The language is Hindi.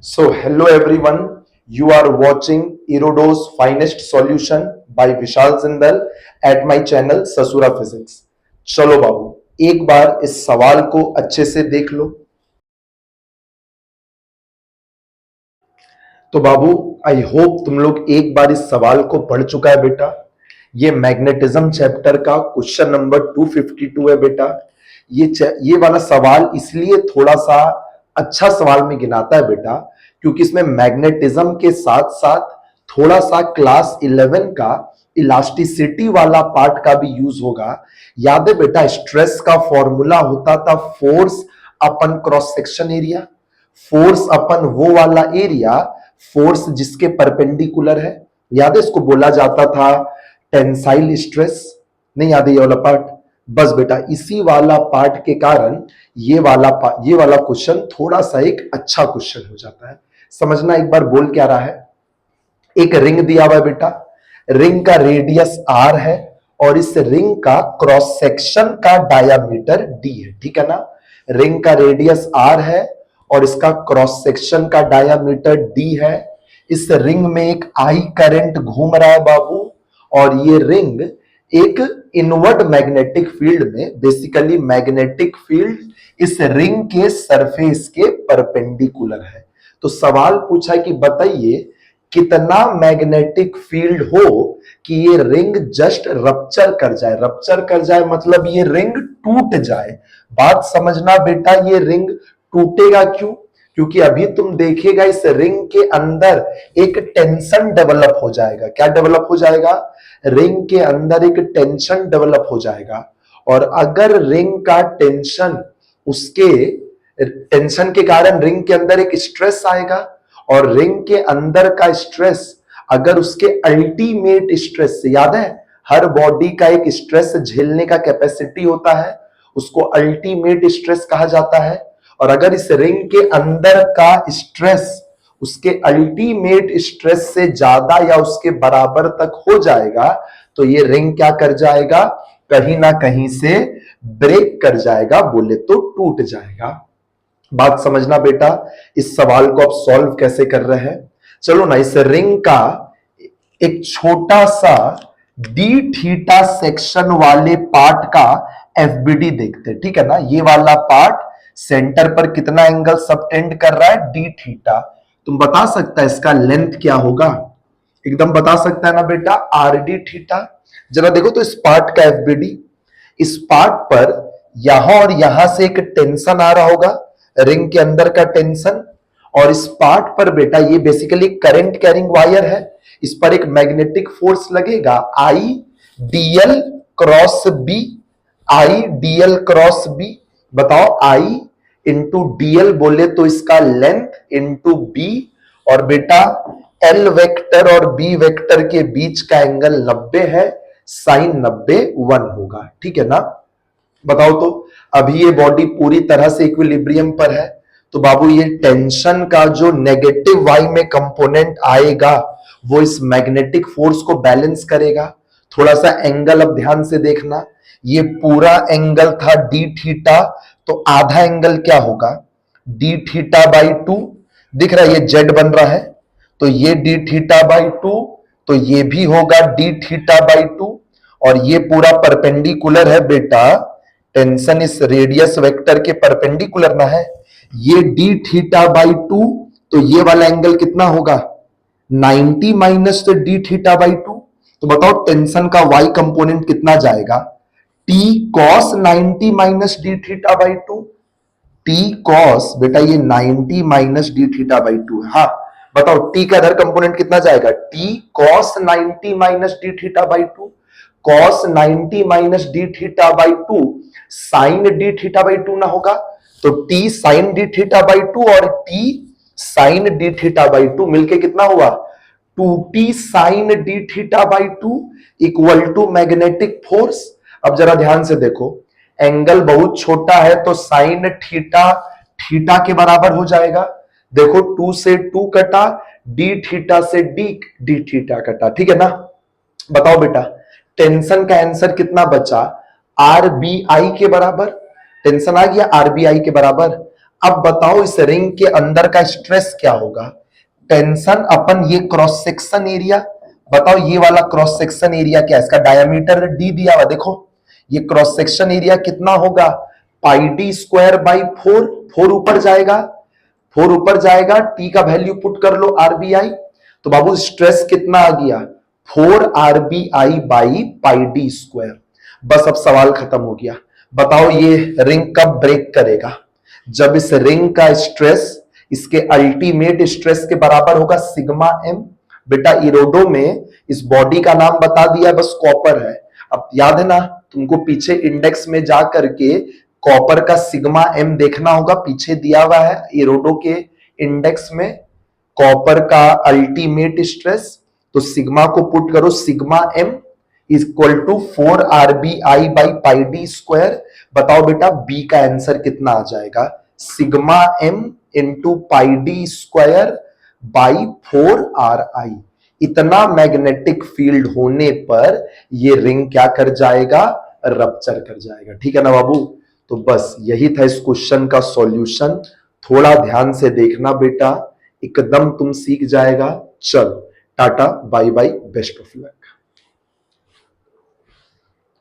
So, hello everyone. You are watching Erodo's Finest Solution by Vishal Zindal at my channel ससुरा फिजिक्स। चलो बाबू एक बार इस सवाल को अच्छे से देख लो। तो बाबू आई होप तुम लोग एक बार इस सवाल को पढ़ चुका है बेटा। ये मैग्नेटिज्म चैप्टर का क्वेश्चन नंबर 252 है बेटा। ये वाला सवाल इसलिए थोड़ा सा अच्छा सवाल में गिनाता है बेटा क्योंकि इसमें मैग्नेटिज्म के साथ साथ थोड़ा सा क्लास 11 का इलास्टिसिटी वाला पार्ट का भी यूज होगा। याद है बेटा स्ट्रेस का फॉर्मूला होता था फोर्स अपन क्रॉस सेक्शन एरिया, फोर्स अपन वो वाला एरिया फोर्स जिसके परपेंडिकुलर है। याद है इसको बोला जाता था टेंसाइल स्ट्रेस। नहीं याद है ये वाला पार्ट? बस बेटा इसी वाला पार्ट के कारण ये वाला क्वेश्चन थोड़ा सा एक अच्छा क्वेश्चन हो जाता है। समझना एक बार बोल क्या रहा है। एक रिंग दिया हुआ है बेटा, रिंग का रेडियस r है और इस रिंग का क्रॉस सेक्शन का डायामीटर d है। ठीक है ना? रिंग का रेडियस r है और इसका क्रॉस सेक्शन का डायामीटर d है। इस रिंग में एक I करंट घूम रहा है बाबू और ये रिंग एक इनवर्ड मैग्नेटिक फील्ड में, बेसिकली मैग्नेटिक फील्ड इस रिंग के सरफेस के परपेंडिकुलर है। तो सवाल पूछा है कि बताइए कितना मैग्नेटिक फील्ड हो कि ये रिंग जस्ट रप्चर कर जाए। रप्चर कर जाए मतलब ये रिंग टूट जाए। बात समझना बेटा, ये रिंग टूटेगा क्यों? क्योंकि अभी तुम देखेगा इस रिंग के अंदर एक टेंशन डेवलप हो जाएगा। क्या डेवलप हो जाएगा? रिंग के अंदर एक टेंशन डेवलप हो जाएगा और अगर रिंग का टेंशन, उसके टेंशन के कारण रिंग के अंदर एक स्ट्रेस आएगा और रिंग के अंदर का स्ट्रेस अगर उसके अल्टीमेट स्ट्रेस से, याद है हर बॉडी का एक स्ट्रेस झेलने का कैपेसिटी होता है, उसको अल्टीमेट स्ट्रेस कहा जाता है। और अगर इस रिंग के अंदर का स्ट्रेस उसके अल्टीमेट स्ट्रेस से ज्यादा या उसके बराबर तक हो जाएगा तो ये रिंग क्या कर जाएगा? कहीं ना कहीं से ब्रेक कर जाएगा, बोले तो टूट जाएगा। बात समझना बेटा, इस सवाल को आप सॉल्व कैसे कर रहे हैं। चलो ना इस रिंग का एक छोटा सा डी थीटा सेक्शन वाले पार्ट का एफबीडी देखते हैं। ठीक है ना? ये वाला पार्ट सेंटर पर कितना एंगल सबटेंड कर रहा है? D theta. तुम बता सकता है इसका लेंथ क्या होगा? एकदम बता सकता है ना बेटा, आर डी थीटा। जरा देखो तो इस पार्ट का एफबीडी, इस पार्ट पर यहां और यहां से एक टेंशन आ रहा होगा, रिंग के अंदर का टेंशन, और इस पार्ट पर बेटा ये बेसिकली करंट कैरिंग वायर है, इस पर एक मैग्नेटिक फोर्स लगेगा आई डीएल क्रॉस बी। आई डीएल क्रॉस बी, बताओ आई इंटू डीएल बोले तो इसका लेंथ इंटू बी, और बेटा एल वेक्टर और बी वेक्टर के बीच का एंगल 90 है, साइन 90 1 होगा। ठीक है ना? बताओ तो अभी ये बॉडी पूरी तरह से इक्विलिब्रियम पर है तो बाबू ये टेंशन का जो नेगेटिव वाई में कंपोनेंट आएगा वो इस मैग्नेटिक फोर्स को बैलेंस करेगा। थोड़ा सा एंगल अब ध्यान से देखना, ये पूरा एंगल था डी थीटा, तो आधा एंगल क्या होगा? D theta by 2। दिख रहा है ये जेड बन रहा है तो ये डी थीटा बाई 2, तो ये भी होगा डी थीटा बाई 2, और ये पूरा परपेंडिकुलर है बेटा, टेंशन इस रेडियस वेक्टर के परपेंडिकुलर ना है। ये डी थीटा बाई 2, तो ये वाला एंगल कितना होगा? 90 माइनस डी थीटा बाई 2। तो बताओ टेंशन का वाई कंपोनेंट कितना जाएगा? T cos 90 minus D theta by 2। T cos बेटा ये 90 माइनस डी थीटा बाई 2 है। हाँ बताओ टी का अदर कंपोनेंट कितना जाएगा? T cos 90 minus D theta by 2। Cos 90 minus D theta by 2 sine D theta by 2 ना होगा, तो T sine D theta by 2 और T sine D theta by 2 मिलके कितना हुआ? 2t sine D theta by 2 equal to magnetic force. अब जरा ध्यान से देखो, एंगल बहुत छोटा है तो साइन थीटा थीटा के बराबर हो जाएगा। देखो 2 से 2 कटा, डी थीटा से डी थीटा कटा। ठीक है ना? बताओ बेटा टेंशन का आंसर कितना बचा? आर बी आई के बराबर। टेंशन आ गया आर बी आई के बराबर। अब बताओ इस रिंग के अंदर का स्ट्रेस क्या होगा? टेंशन अपन ये क्रॉस सेक्शन एरिया, बताओ ये वाला क्रॉस सेक्शन एरिया क्या है? इसका डायमीटर डी दिया हुआ, देखो ये क्रॉस सेक्शन एरिया कितना होगा? पाई डी स्क्वायर बाई 4, 4 ऊपर जाएगा, 4 ऊपर जाएगा, टी का वैल्यू पुट कर लो आरबीआई, तो बाबू स्ट्रेस कितना आ गया? 4 RBI by pi D square. बस अब सवाल खत्म हो गया। बताओ ये रिंग कब ब्रेक करेगा? जब इस रिंग का स्ट्रेस इसके अल्टीमेट स्ट्रेस के बराबर होगा सिग्मा एम। बेटा इरोडो में इस बॉडी का नाम बता दिया, बस कॉपर है। अब याद है ना तुमको, पीछे इंडेक्स में जा करके कॉपर का सिग्मा एम देखना होगा, पीछे दिया हुआ है इरोडो के इंडेक्स में कॉपर का अल्टीमेट स्ट्रेस। तो सिग्मा को पुट करो, sigma M equal to 4 RBI by pi D square. बताओ बेटा बी का आंसर कितना आ जाएगा? Sigma M into pi D square by 4 R I. इतना मैग्नेटिक फील्ड होने पर ये रिंग क्या कर जाएगा? रप्चर कर जाएगा। ठीक है ना बाबू? तो बस यही था इस क्वेश्चन का सॉल्यूशन। थोड़ा ध्यान से देखना बेटा, एकदम तुम सीख जाएगा। चलो ta ta bye bye, best of luck.